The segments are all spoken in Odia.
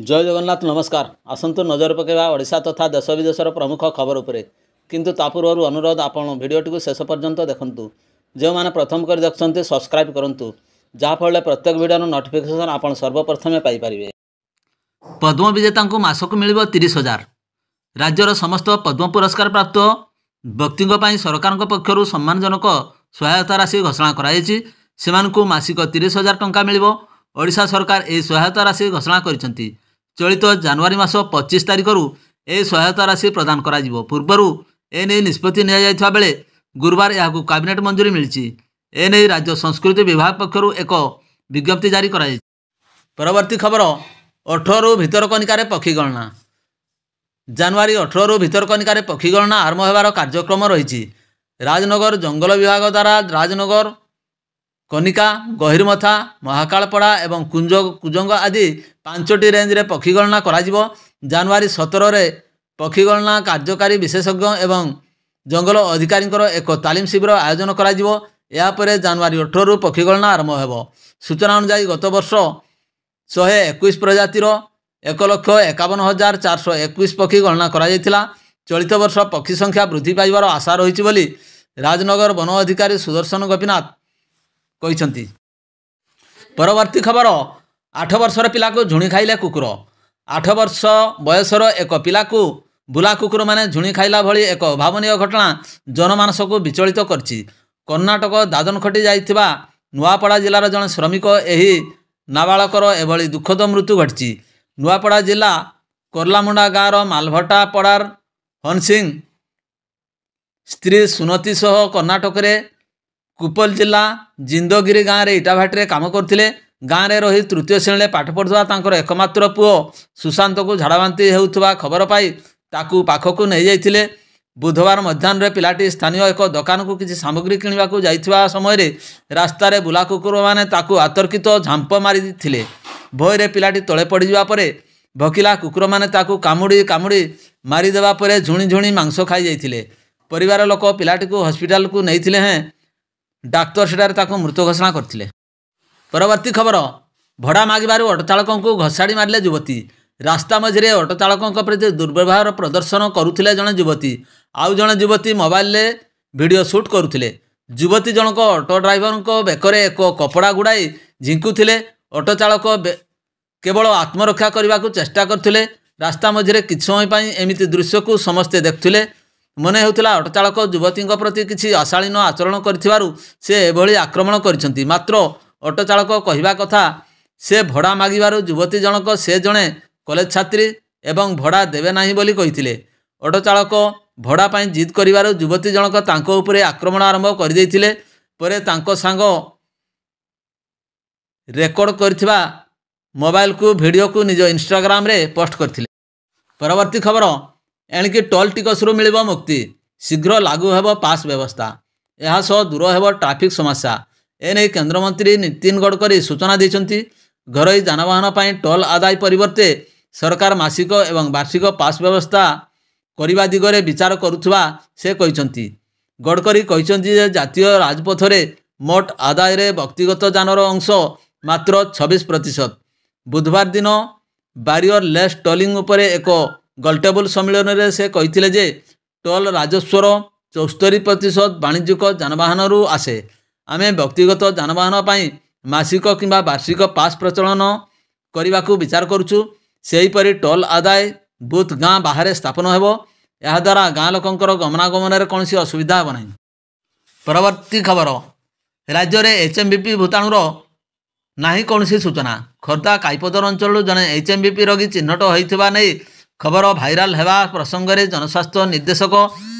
जय जगन्नाथ नमस्कार। आसतु नजर पकेबा ओडिशा तथा देश विदेशर प्रमुख खबर उपरे। किंतु तापूर्व अनुरोध आपण भिडियोटी शेष पर्यंत देखंतु। जो माने प्रथम कर देखते सब्सक्राइब करंतु, जहाँफल प्रत्येक वीडियो नोटिफिकेशन आपण सर्वप्रथमे पाइपारे। पद्म विजेता को मासक मिल 30,000। राज्यर समस्त पद्म पुरस्कार प्राप्त व्यक्ति सरकार पक्षर सम्मानजनक सहायता राशि घोषणा कर मासिक 30,000 टंका मिल। ओडिशा सरकार यह सहायता राशि घोषणा कर चलित जनवरी मास 25 तारिख यह सहायता राशि प्रदान करा पूर्वर एने निष्पत्ति निया बेले गुरुवार यह कैबिनेट मंजूरी मिली। एने राज्य संस्कृति विभाग पक्षर एक विज्ञप्ति जारी कर। परवर्ती खबर 18 भितरकनिकार पक्षी गणना। जनवरी 18 भितरकनिकार पक्षी गणना आरंभ होबार कार्यक्रम रही। राजनगर जंगल विभाग द्वारा राजनगर, कनिका, गहिरमथा, महाकालपड़ा एवं कुजंग आदि 5टी रेंज रे पक्षी गणना करा। जनवरी 17 रे पक्षी गणना कार्यकारी विशेषज्ञ एवं जंगल अधिकारी एक तालीम शिविर आयोजन करा। यापर जनवरी 18 पक्षी गणना आरंभ हो। सूचना अनुसार गत वर्ष 121 प्रजातिर 1,51,421 पक्षी गणना करा। चलित वर्ष पक्षी संख्या वृद्धि पाइबार आशा रही बोली राजनगर वन अधिकारी सुदर्शन गोपीनाथ कहते। परवर्ती खबर 8 वर्षर पिला को झुणी खाइले कुकुर। 8 वर्ष बयसर एक पिला को बुला कुकुर माने झुणी खाइला भली एक अभावनीय घटना जनमानस को विचलित करछि। कर्णाटक दादनखटी जाइथिबा नुआपड़ा जिलार जन श्रमिक एही नाबालकर एभली दुखद मृत्यु घटछि। नुआपड़ा जिला कोर्लामुंडा गाँवर मालभटा पड़ार हनसिंह स्त्री सुनती सह कर्णाटक रे कुपल जिला जिंदगिरी गाँव में इटाभाटी काम करते। गाँव में रही तृतीय श्रेणी पाठ पढ़ुवा एकमात्र पुओ सुशांत को झाड़ाबांति होउथबा खबर पाई ताकू पाखकू नहीं जाइथिले। बुधवार मध्याह्न पिलाटी स्थानीय एक दुकान को किसी सामग्री किणवा जाइथिबा समय रे रास्तार बुला कुकुर माने ताकू आतर्कित झांप मारी थिले। भयरे पिलाटी तले पड़ जावा परे भकिला कुकुर माने ताकू कामुड़ी कामुड़ी मारिदेवा परे झुणी झुणी मांस खाई जाइथिले। परिवार लोक पिलाटी को हॉस्पिटल को नहीं हैं। डाक्तर सेठारे ताको मृत घोषणा करथिले। परवर्ती खबर भड़ा मागिबारु ऑटो चालकों को घसाड़ी मारिले युवती। रास्ता मझिरे ऑटो चालकों प्रति दुर्व्यवहार प्रदर्शन करुथिले जणे युवती। आउ जणे युवती मोबाइल रे वीडियो शूट करुथिले। युवती जनक ऑटो ड्राइवर को बेकरे एक कपड़ा गुड़ाई झिंकुथिले। ऑटो चालक केवल आत्मरक्षा करने को चेष्टा करथिले। रास्ता मझिरे किछ समय पई एमिति दृश्य को समस्ते देखुथिले। मने होउथिला ऑटो चालक युवती प्रति किसी अशालीन आचरण करिथिबारु से एभली आक्रमण करिसंती। मात्र ऑटो चालक कहिबा कथा से भड़ा मागिबारु युवती जनक से जणे कॉलेज छात्री एवं भड़ा देवे नाही बोली कहिथिले। ऑटो चालक भड़ा पई जिद करिबारु युवती जनक तांको उपरे आक्रमण आरंभ कर दैथिले। परे तांको सांग रेकर्ड करथिबा मोबाइल को वीडियो को निज इंस्टाग्राम रे पोस्ट करथिले। परवर्ती खबर एणिकी टोल टिकसरू मिल मुक्ति। शीघ्र लागू हेब पास व्यवस्था। यह सह दूर हेब ट्राफिक समस्या। एने केंद्रमंत्री नितिन गडकरी सूचना देइछंती। घरोई जानवाहन पर टोल आदाय परिवर्ते सरकार मासिक एवं वार्षिक पास व्यवस्था करने दिगरे विचार करुवा से कहते। गडकरी कहते जातीय राजपथ रे मोट आदाय रे व्यक्तिगत जानर अंश मात्र 26%। बुधवार दिन बारियर लेस टोलिंग उपरे एक गोलटेबल सम्मेलन में से कहते जे टोल राजस्वर 74% वाणिज्यिक जानवाहन आसे। आमे व्यक्तिगत जानवाहन पर मासिक किंबा वार्षिक पास प्रचलन करने को विचार करुचु। सेहीपरि टोल आदाय बूथ गाँ बाहर स्थापन हेबो। यह द्वारा गाँ लोकंकर गमनागमन में कौन असुविधा हेब नहीं। परवर्ती खबर राज्य में HMVP भूताणुर नाही कौन सूचना। खोर्धा काईपदर अंचल जड़े HMVP रोगी चिन्हट होता नहीं खबर भाइराल हेबा प्रसंग में जनस्वास्थ्य निर्देशक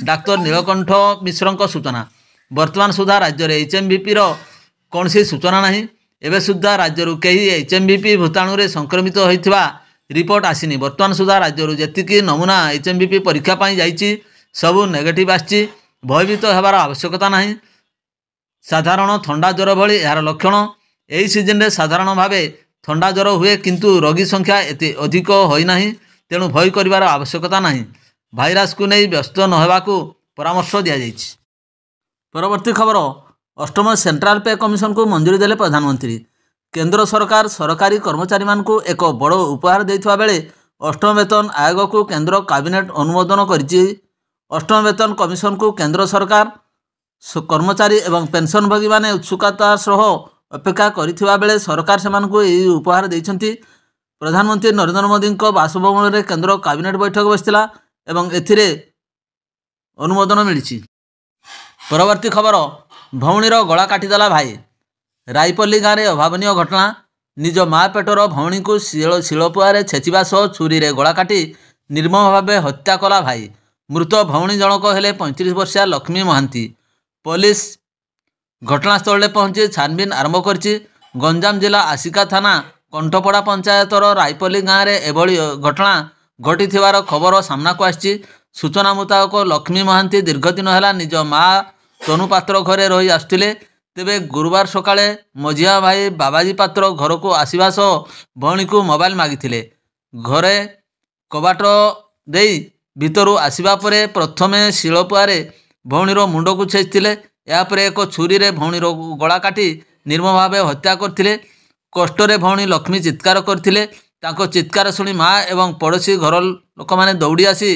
डाक्तर नीलकंठ मिश्र सूचना। वर्तमान सुधा राज्य में HMVP कौन सूचना नहीं। एवं सुधा राज्य कई HMVP भूताणु संक्रमित होता रिपोर्ट आसीनी। वर्तमान सुधा राज्य जी नमूना HMVP परीक्षा जाइए सबू नेगेटिव आसी। भयभीत होबार आवश्यकता नहीं। साधारण थंडा ज्वर भली यार लक्षण। यही सीजन में साधारण भाव थंडा ज्वर हुए किंतु रोगी संख्या एत अधिक होना तेणु भय कर आवश्यकता नहीं। ଭାଇରସକୁ ନେଇ ବ୍ୟସ୍ତ ନ ହେବାକୁ ପରାମର୍ଶ ଦିଆଯାଇଛି। ପରବର୍ତ୍ତୀ ଖବର, ଅଷ୍ଟମ ସେଣ୍ଟ୍ରାଲ ପେ କମିଶନକୁ ମଞ୍ଜୁରୀ ଦେଲେ ପ୍ରଧାନମନ୍ତ୍ରୀ। କେନ୍ଦ୍ର ସରକାର ସରକାରୀ କର୍ମଚାରୀମାନଙ୍କୁ ଏକ ବଡ଼ ଉପହାର ଦେଇଥିବା ବେଳେ ଅଷ୍ଟମ ବେତନ ଆୟୋଗକୁ କେନ୍ଦ୍ର କ୍ୟାବିନେଟ୍ ଅନୁମୋଦନ କରିଛି। ଅଷ୍ଟମ ବେତନ କମିଶନକୁ କେନ୍ଦ୍ର ସରକାର କର୍ମଚାରୀ ଏବଂ ପେନ୍ସନଭୋଗୀମାନେ ଉତ୍ସୁକତା ସହ ଅପେକ୍ଷା କରିଥିବା ବେଳେ ସରକାର ସେମାନଙ୍କୁ ଏହି ଉପହାର ଦେଇଛନ୍ତି। ପ୍ରଧାନମନ୍ତ୍ରୀ ନରେନ୍ଦ୍ର ମୋଦିଙ୍କ ବାସଭବନରେ କେନ୍ଦ୍ର କ୍ୟାବିନେଟ୍ ବୈଠକ ବସିଥିଲା ଏବଂ ଏଥିରେ ଅନୁମୋଦନ ମିଳିଛି। ପରବର୍ତ୍ତୀ ଖବର, ଭଉଣୀର ଗଳା କାଟିଦେଲା ଭାଇ। ରାଇପଲ୍ଲୀ ଗାଁରେ ଅଭାବନୀୟ ଘଟଣା। ନିଜ ମା ପେଟର ଭଉଣୀକୁ ଶିଳପୁଆରେ ଛେଚିବା ସହ ଛୁରୀରେ ଗଳା କାଟି ନିର୍ମମ ଭାବେ ହତ୍ୟା କଲା ଭାଇ। ମୃତ ଭଉଣୀ ଜଣକ ହେଲେ 35 ବର୍ଷିଆ ଲକ୍ଷ୍ମୀ ମହାନ୍ତି। ପୋଲିସ ଘଟଣାସ୍ଥଳରେ ପହଞ୍ଚି ଛାନଭିନ୍ ଆରମ୍ଭ କରିଛି। ଗଞ୍ଜାମ ଜିଲ୍ଲା ଆସିକା ଥାନା କଣ୍ଠପଡ଼ା ପଞ୍ଚାୟତର ରାଇପଲ୍ଲୀ ଗାଁରେ ଏଭଳି ଘଟଣା ଘଟିଥିବାର ଖବର ସାମ୍ନାକୁ ଆସିଛି। ସୂଚନା ମୁତାବକ ଲକ୍ଷ୍ମୀ ମହାନ୍ତି ଦୀର୍ଘଦିନ ହେଲା ନିଜ ମା ତନୁ ପାତ୍ର ଘରେ ରହି ଆସୁଥିଲେ। ତେବେ ଗୁରୁବାର ସକାଳେ ମଝିଆ ଭାଇ ବାବାଜୀ ପାତ୍ର ଘରକୁ ଆସିବା ସହ ଭଉଣୀକୁ ମୋବାଇଲ ମାଗିଥିଲେ। ଘରେ କବାଟ ଦେଇ ଭିତରୁ ଆସିବା ପରେ ପ୍ରଥମେ ଶିଳପୁଆରେ ଭଉଣୀର ମୁଣ୍ଡକୁ ଛେଚିଥିଲେ। ଏହାପରେ ଏକ ଛୁରୀରେ ଭଉଣୀର ଗଳା କାଟି ନିର୍ମମ ଭାବେ ହତ୍ୟା କରିଥିଲେ। କଷ୍ଟରେ ଭଉଣୀ ଲକ୍ଷ୍ମୀ ଚିତ୍କାର କରିଥିଲେ। ତାଙ୍କ ଚିତ୍କାର ଶୁଣି ମା ଏବଂ ପଡ଼ୋଶୀ ଘର ଲୋକମାନେ ଦୌଡ଼ି ଆସି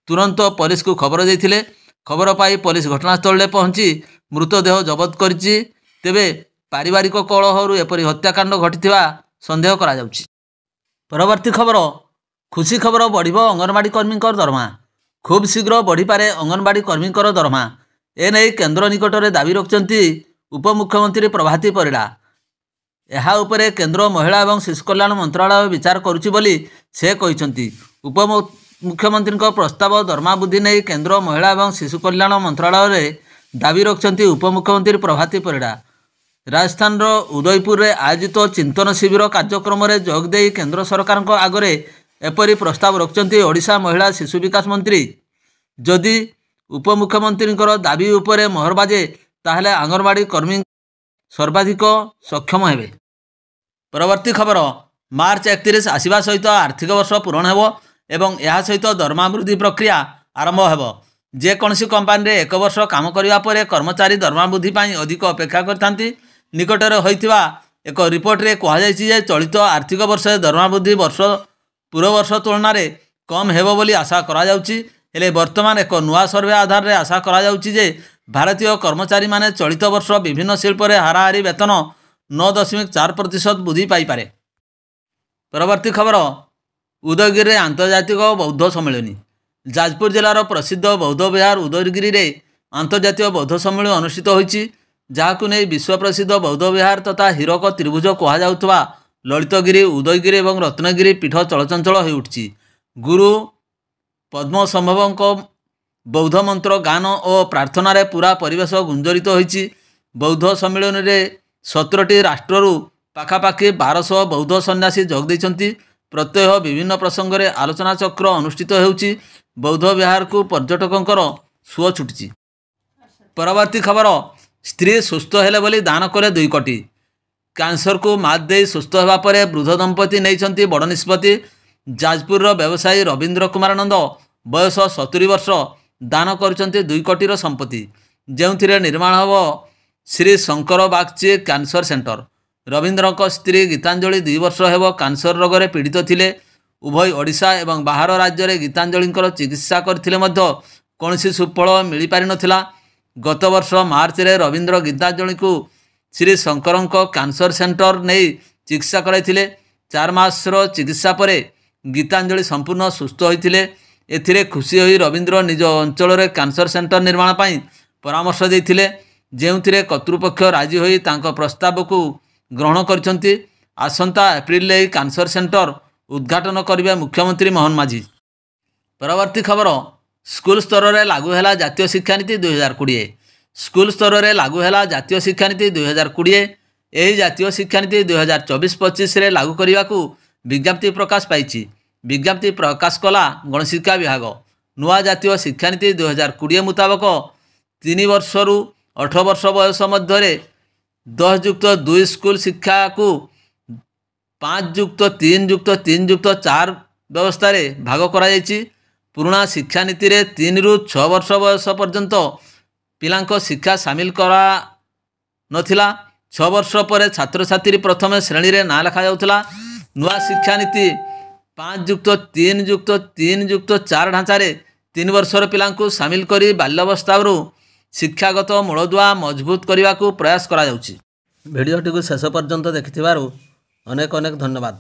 ତୁରନ୍ତ ପୋଲିସକୁ ଖବର ଦେଇଥିଲେ। ଖବର ପାଇ ପୋଲିସ ଘଟଣାସ୍ଥଳରେ ପହଞ୍ଚି ମୃତଦେହ ଜବତ କରିଛି। ତେବେ ପାରିବାରିକ କଳହରୁ ଏପରି ହତ୍ୟାକାଣ୍ଡ ଘଟିଥିବା ସନ୍ଦେହ କରାଯାଉଛି। ପରବର୍ତ୍ତୀ ଖବର, ଖୁସି ଖବର, ବଢ଼ିବ ଅଙ୍ଗନବାଡ଼ି କର୍ମୀଙ୍କର ଦରମା। ଖୁବ୍ ଶୀଘ୍ର ବଢ଼ିପାରେ ଅଙ୍ଗନବାଡ଼ି କର୍ମୀଙ୍କର ଦରମା। ଏନେଇ କେନ୍ଦ୍ର ନିକଟରେ ଦାବି ରଖିଛନ୍ତି ଉପମୁଖ୍ୟମନ୍ତ୍ରୀ ପ୍ରଭାତୀ ପରିଡ଼ା। ଏହା ଉପରେ କେନ୍ଦ୍ର ମହିଳା ଏବଂ ଶିଶୁ କଲ୍ୟାଣ ମନ୍ତ୍ରଣାଳୟ ବିଚାର କରୁଛି ବୋଲି ସେ କହିଛନ୍ତି। ଉପମୁଖ୍ୟମନ୍ତ୍ରୀଙ୍କ ପ୍ରସ୍ତାବ ଦରମା ବୃଦ୍ଧି ନେଇ କେନ୍ଦ୍ର ମହିଳା ଏବଂ ଶିଶୁ କଲ୍ୟାଣ ମନ୍ତ୍ରଣାଳୟରେ ଦାବି ରଖିଛନ୍ତି ଉପମୁଖ୍ୟମନ୍ତ୍ରୀ ପ୍ରଭାତୀ ପରିଡ଼ା। ରାଜସ୍ଥାନର ଉଦୟପୁରରେ ଆୟୋଜିତ ଚିନ୍ତନ ଶିବିର କାର୍ଯ୍ୟକ୍ରମରେ ଯୋଗ ଦେଇ କେନ୍ଦ୍ର ସରକାରଙ୍କ ଆଗରେ ଏପରି ପ୍ରସ୍ତାବ ରଖିଛନ୍ତି ଓଡ଼ିଶା ମହିଳା ଶିଶୁ ବିକାଶ ମନ୍ତ୍ରୀ। ଯଦି ଉପମୁଖ୍ୟମନ୍ତ୍ରୀଙ୍କର ଦାବି ଉପରେ ମୋହର ବାଜେ ତାହେଲେ ଅଙ୍ଗନବାଡ଼ି କର୍ମୀ ସର୍ବାଧିକ ସକ୍ଷମ ହେବେ। ପରବର୍ତ୍ତୀ ଖବର, ମାର୍ଚ୍ଚ 31 ଆସିବା ସହିତ ଆର୍ଥିକ ବର୍ଷ ପୂରଣ ହେବ ଏବଂ ଏହା ସହିତ ଦରମା ବୃଦ୍ଧି ପ୍ରକ୍ରିୟା ଆରମ୍ଭ ହେବ। ଯେକୌଣସି କମ୍ପାନୀରେ 1 ବର୍ଷ କାମ କରିବା ପରେ କର୍ମଚାରୀ ଦରମା ବୃଦ୍ଧି ପାଇଁ ଅଧିକ ଅପେକ୍ଷା କରିଥାନ୍ତି। ନିକଟରେ ହୋଇଥିବା ଏକ ରିପୋର୍ଟରେ କୁହାଯାଇଛି ଯେ ଚଳିତ ଆର୍ଥିକ ବର୍ଷରେ ଦରମା ବୃଦ୍ଧି ପୂର୍ବବର୍ଷ ତୁଳନାରେ କମ୍ ହେବ ବୋଲି ଆଶା କରାଯାଉଛି। ହେଲେ ବର୍ତ୍ତମାନ ଏକ ନୂଆ ସର୍ଭେ ଆଧାରରେ ଆଶା କରାଯାଉଛି ଯେ ଭାରତୀୟ କର୍ମଚାରୀମାନେ ଚଳିତ ବର୍ଷ ବିଭିନ୍ନ ଶିଳ୍ପରେ ହାରାହାରି ବେତନ 9.4% ବୃଦ୍ଧି ପାଇପାରେ। ପରବର୍ତ୍ତୀ ଖବର, ଉଦୟଗିରିରେ ଆନ୍ତର୍ଜାତିକ ବୌଦ୍ଧ ସମ୍ମିଳନୀ। ଯାଜପୁର ଜିଲ୍ଲାର ପ୍ରସିଦ୍ଧ ବୌଦ୍ଧ ବିହାର ଉଦୟଗିରିରେ ଆନ୍ତର୍ଜାତୀୟ ବୌଦ୍ଧ ସମ୍ମିଳନୀ ଅନୁଷ୍ଠିତ ହୋଇଛି। ଯାହାକୁ ନେଇ ବିଶ୍ୱ ପ୍ରସିଦ୍ଧ ବୌଦ୍ଧ ବିହାର ତଥା ହୀରକ ତ୍ରିଭୁଜ କୁହାଯାଉଥିବା ଲଳିତଗିରି, ଉଦୟଗିରି ଏବଂ ରତ୍ନଗିରି ପୀଠ ଚଳଚଞ୍ଚଳ ହୋଇଉଠିଛି। ଗୁରୁ ପଦ୍ମସମ୍ଭବଙ୍କ ବୌଦ୍ଧ ମନ୍ତ୍ର ଗାନ ଓ ପ୍ରାର୍ଥନାରେ ପୁରା ପରିବେଶ ଗୁଞ୍ଜରିତ ହୋଇଛି। ବୌଦ୍ଧ ସମ୍ମିଳନୀରେ 17ଟି ରାଷ୍ଟ୍ରରୁ ପାଖାପାଖି 1200 ବୌଦ୍ଧ ସନ୍ନ୍ୟାସୀ ଯୋଗ ଦେଇଛନ୍ତି। ପ୍ରତ୍ୟହ ବିଭିନ୍ନ ପ୍ରସଙ୍ଗରେ ଆଲୋଚନା ଚକ୍ର ଅନୁଷ୍ଠିତ ହେଉଛି। ବୌଦ୍ଧ ବିହାରକୁ ପର୍ଯ୍ୟଟକଙ୍କର ସୁଅ ଛୁଟିଛି। ପରବର୍ତ୍ତୀ ଖବର, ସ୍ତ୍ରୀ ସୁସ୍ଥ ହେଲେ ବୋଲି ଦାନ କଲେ 2 କୋଟି। କ୍ୟାନ୍ସରକୁ ମାତ ଦେଇ ସୁସ୍ଥ ହେବା ପରେ ବୃଦ୍ଧ ଦମ୍ପତି ନେଇଛନ୍ତି ବଡ଼ ନିଷ୍ପତ୍ତି। ଯାଜପୁରର ବ୍ୟବସାୟୀ ରବୀନ୍ଦ୍ର କୁମାର ନନ୍ଦ ବୟସ 70 ବର୍ଷ ଦାନ କରୁଛନ୍ତି 2 କୋଟିର ସମ୍ପତ୍ତି, ଯେଉଁଥିରେ ନିର୍ମାଣ ହେବ ଶ୍ରୀ ଶଙ୍କର ବାଗଚି କ୍ୟାନ୍ସର ସେଣ୍ଟର। ରବୀନ୍ଦ୍ରଙ୍କ ସ୍ତ୍ରୀ ଗୀତାଞ୍ଜଳି 2 ବର୍ଷ ହେବ କ୍ୟାନ୍ସର ରୋଗରେ ପୀଡ଼ିତ ଥିଲେ। ଉଭୟ ଓଡ଼ିଶା ଏବଂ ବାହାର ରାଜ୍ୟରେ ଗୀତାଞ୍ଜଳିଙ୍କର ଚିକିତ୍ସା କରିଥିଲେ ମଧ୍ୟ କୌଣସି ସୁଫଳ ମିଳିପାରିନଥିଲା। ଗତ ବର୍ଷ ମାର୍ଚ୍ଚରେ ରବୀନ୍ଦ୍ର ଗୀତାଞ୍ଜଳିଙ୍କୁ ଶ୍ରୀ ଶଙ୍କରଙ୍କ କ୍ୟାନ୍ସର ସେଣ୍ଟର ନେଇ ଚିକିତ୍ସା କରାଇଥିଲେ। 4 ମାସର ଚିକିତ୍ସା ପରେ ଗୀତାଞ୍ଜଳି ସମ୍ପୂର୍ଣ୍ଣ ସୁସ୍ଥ ହୋଇଥିଲେ। ଏଥିରେ ଖୁସି ହୋଇ ରବୀନ୍ଦ୍ର ନିଜ ଅଞ୍ଚଳରେ କ୍ୟାନ୍ସର ସେଣ୍ଟର ନିର୍ମାଣ ପାଇଁ ପରାମର୍ଶ ଦେଇଥିଲେ, ଯେଉଁଥିରେ କର୍ତ୍ତୃପକ୍ଷ ରାଜି ହୋଇ ତାଙ୍କ ପ୍ରସ୍ତାବକୁ ଗ୍ରହଣ କରିଛନ୍ତି। ଆସନ୍ତା ଏପ୍ରିଲରେ ଏହି କ୍ୟାନ୍ସର ସେଣ୍ଟର ଉଦ୍ଘାଟନ କରିବେ ମୁଖ୍ୟମନ୍ତ୍ରୀ ମୋହନ ମାଝୀ। ପରବର୍ତ୍ତୀ ଖବର, ସ୍କୁଲ ସ୍ତରରେ ଲାଗୁ ହେଲା ଜାତୀୟ ଶିକ୍ଷାନୀତି 2020। ସ୍କୁଲ ସ୍ତରରେ ଲାଗୁ ହେଲା ଜାତୀୟ ଶିକ୍ଷାନୀତି 2020। ଏହି ଜାତୀୟ ଶିକ୍ଷାନୀତି 2024-25ରେ ଲାଗୁ କରିବାକୁ ବିଜ୍ଞପ୍ତି ପ୍ରକାଶ ପାଇଛି। ବିଜ୍ଞପ୍ତି ପ୍ରକାଶ କଲା ଗଣଶିକ୍ଷା ବିଭାଗ। ନୂଆ ଜାତୀୟ ଶିକ୍ଷାନୀତି 2020 ମୁତାବକ 3 ବର୍ଷରୁ 18 ବର୍ଷ ବୟସ ମଧ୍ୟରେ 10+2 ସ୍କୁଲ ଶିକ୍ଷାକୁ 5+3+3+4 ବ୍ୟବସ୍ଥାରେ ଭାଗ କରାଯାଇଛି। ପୁରୁଣା ଶିକ୍ଷାନୀତିରେ 3 ରୁ 6 ବର୍ଷ ବୟସ ପର୍ଯ୍ୟନ୍ତ ପିଲାଙ୍କ ଶିକ୍ଷା ସାମିଲ କରା ନଥିଲା। 6 ବର୍ଷ ପରେ ଛାତ୍ରଛାତ୍ରୀ ପ୍ରଥମ ଶ୍ରେଣୀରେ ନାଁ ଲେଖାଯାଉଥିଲା। ନୂଆ ଶିକ୍ଷାନୀତି 5+3+3+4 ଢାଞ୍ଚାରେ 3 ବର୍ଷର ପିଲାଙ୍କୁ ସାମିଲ କରି ବାଲ୍ୟାବସ୍ଥାରୁ ଶିକ୍ଷାଗତ ମୂଳଦୁଆ ମଜବୁତ କରିବାକୁ ପ୍ରୟାସ କରାଯାଉଛି। ଭିଡ଼ିଓଟିକୁ ଶେଷ ପର୍ଯ୍ୟନ୍ତ ଦେଖିଥିବାରୁ ଅନେକ ଅନେକ ଧନ୍ୟବାଦ।